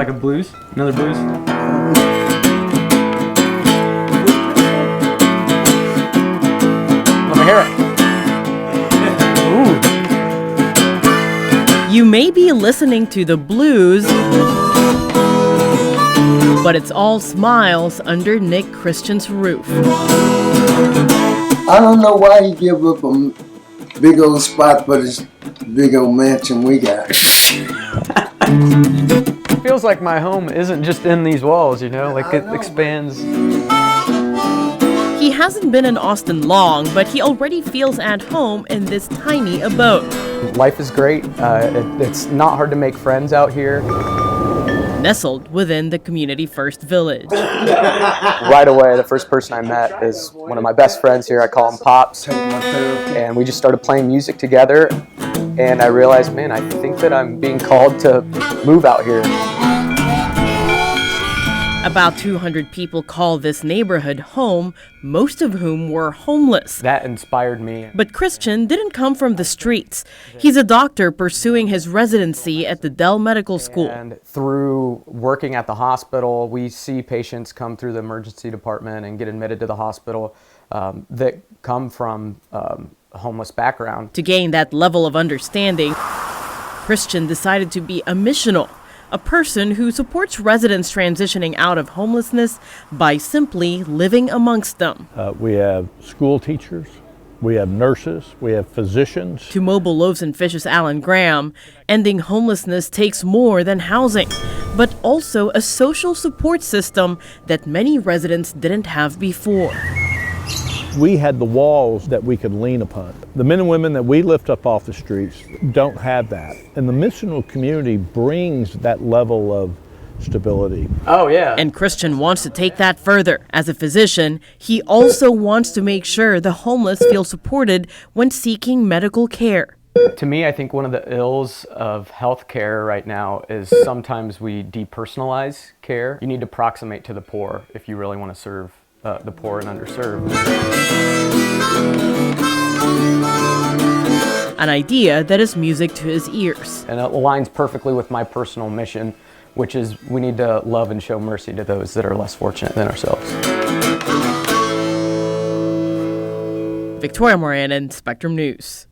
like a blues? Another blues? Let me hear it. Ooh. You may be listening to the blues, but it's all smiles under Nick Christian's roof. I don't know why he give up a big old spot for this big old mansion we got. It feels like my home isn't just in these walls, you know, like it expands. He hasn't been in Austin long, but he already feels at home in this tiny abode. Life is great. It's not hard to make friends out here. Nestled within the Community First Village. Right away, the first person I met is one of my best friends here. I call him Pops. And we just started playing music together. And I realized, man, I think that I'm being called to move out here. About 200 people call this neighborhood home, most of whom were homeless. That inspired me. But Christian didn't come from the streets. He's a doctor pursuing his residency at the Dell Medical School. And through working at the hospital, we see patients come through the emergency department and get admitted to the hospital that come from a homeless background. To gain that level of understanding, Christian decided to be a missional, a person who supports residents transitioning out of homelessness by simply living amongst them. We have school teachers, we have nurses, we have physicians. To Mobile Loaves and Fish's Alan Graham, ending homelessness takes more than housing, but also a social support system that many residents didn't have before. We had the walls that we could lean upon. The men and women that we lift up off the streets don't have that. And the missional community brings that level of stability. Oh, yeah. And Christian wants to take that further. As a physician, he also wants to make sure the homeless feel supported when seeking medical care. To me, I think one of the ills of healthcare right now is sometimes we depersonalize care. You need to proximate to the poor if you really want to serve the poor and underserved. An idea that is music to his ears. And it aligns perfectly with my personal mission, which is we need to love and show mercy to those that are less fortunate than ourselves. Victoria Moran, Spectrum News.